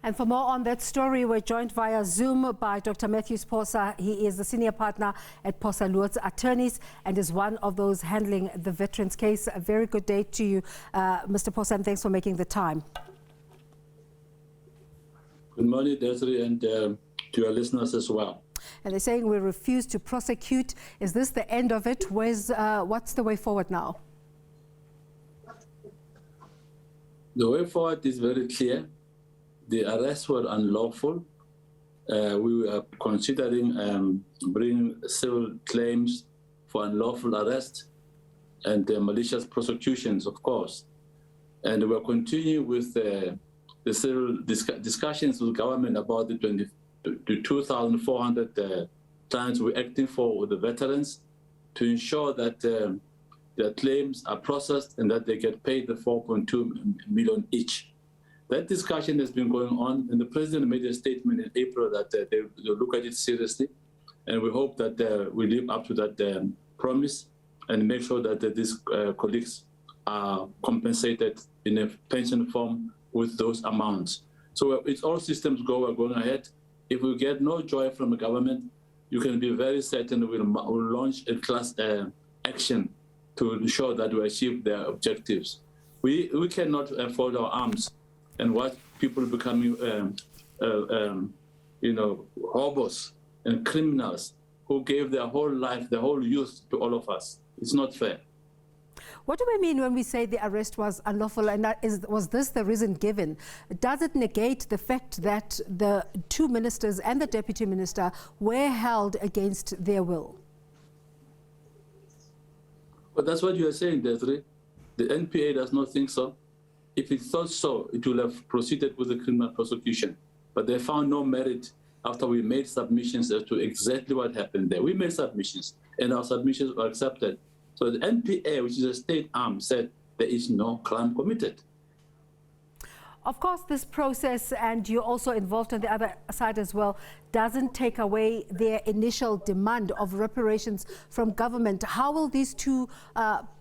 And for more on that story, we're joined via Zoom by Dr Mathews Phosa. He is the senior partner at Phosa Loots Attorneys and is one of those handling the veterans case. A very good day to you, Mr Phosa, and thanks for making the time. Good morning, Desiree, and to your listeners as well. And they're saying we refuse to prosecute. Is this the end of it? What's the way forward now? The way forward is very clear. The arrests were unlawful. We were considering bringing civil claims for unlawful arrest and malicious prosecutions, of course. And we're continuing with the civil discussions with government about the 2,400 clients we're acting for with the veterans to ensure that their claims are processed and that they get paid the 4.2 million each. That discussion has been going on, and the president made a statement in April that they'll look at it seriously, and we hope that we live up to that promise and make sure that these colleagues are compensated in a pension form with those amounts. So it's all systems go, we're going ahead. If we get no joy from the government, you can be very certain we'll launch a class action to ensure that we achieve their objectives. We cannot fold our arms and watch people becoming, hobos and criminals who gave their whole life, their whole youth to all of us. It's not fair. What do we mean when we say the arrest was unlawful, and was this the reason given? Does it negate the fact that the two ministers and the deputy minister were held against their will? But that's what you are saying, Desiree. The NPA does not think so. If it thought so, it would have proceeded with the criminal prosecution. But they found no merit after we made submissions as to exactly what happened there. We made submissions, and our submissions were accepted. So the NPA, which is a state arm, said there is no crime committed. Of course, this process, and you're also involved on the other side as well, doesn't take away their initial demand of reparations from government. How will these two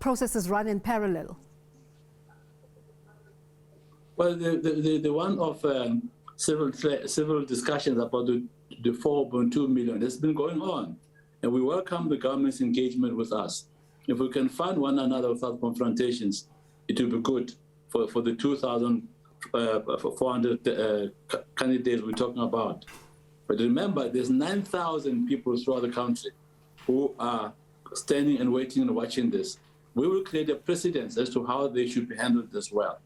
processes run in parallel? Well, the one of civil discussions about the 4.2 million has been going on, and we welcome the government's engagement with us. If we can find one another without confrontations, it will be good for the 2,400 candidates we're talking about. But remember, there's 9,000 people throughout the country who are standing and waiting and watching this. We will create a precedent as to how they should be handled as well.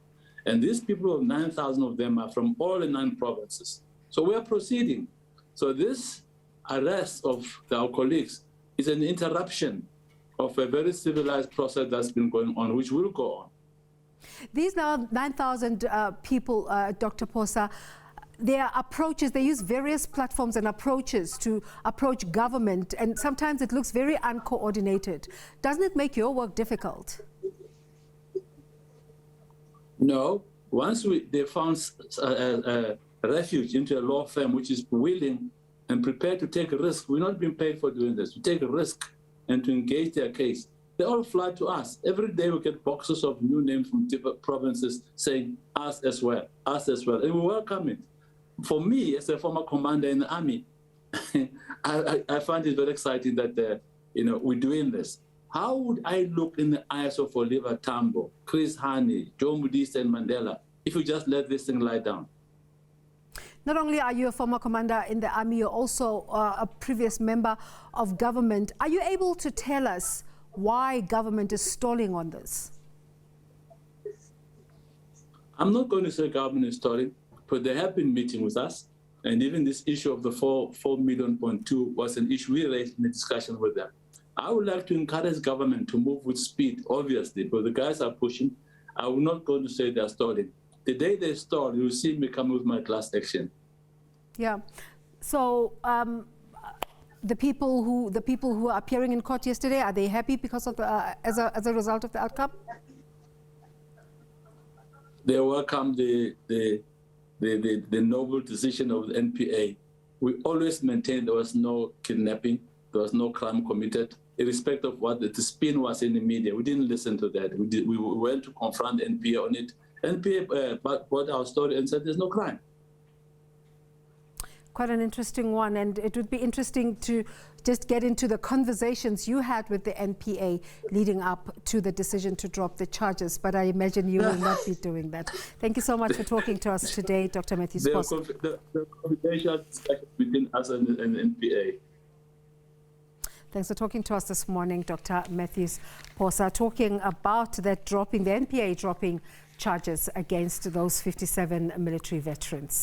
And these people, 9,000 of them, are from all the 9 provinces. So we are proceeding. So this arrest of our colleagues is an interruption of a very civilized process that's been going on, which will go on. These now 9,000 people, Dr. Phosa, their approaches, they use various platforms and approaches to approach government, and sometimes it looks very uncoordinated. Doesn't it make your work difficult? No. Once they found a refuge into a law firm which is willing and prepared to take a risk, we're not being paid for doing this. We take a risk and to engage their case. They all fly to us. Every day we get boxes of new names from different provinces saying, us as well, and we welcome it. For me, as a former commander in the army, I find it very exciting that we're doing this. How would I look in the eyes of Oliver Tambo, Chris Hani, Joe Modise and Mandela if we just let this thing lie down? Not only are you a former commander in the army, you're also a previous member of government. Are you able to tell us why government is stalling on this? I'm not going to say government is stalling, but they have been meeting with us. And even this issue of the 4.2 million was an issue we raised in the discussion with them. I would like to encourage government to move with speed, obviously, but the guys are pushing. I'm not going to say they're stalling. The day they stall, you'll see me come with my class action. Yeah. So the people who are appearing in court yesterday, are they happy because of as a result of the outcome? They welcome the noble decision of the NPA. We always maintained there was no kidnapping, there was no crime committed, irrespective of what the spin was in the media. We didn't listen to that. We went to confront the NPA on it. NPA brought our story and said there's no crime. Quite an interesting one, and it would be interesting to just get into the conversations you had with the NPA leading up to the decision to drop the charges, but I imagine you will not be doing that. Thank you so much for talking to us today, Dr. Mathews Phosa. The confidential discussion between us and NPA. Thanks for talking to us this morning, Dr. Mathews Phosa, talking about that dropping, the NPA dropping charges against those 57 military veterans.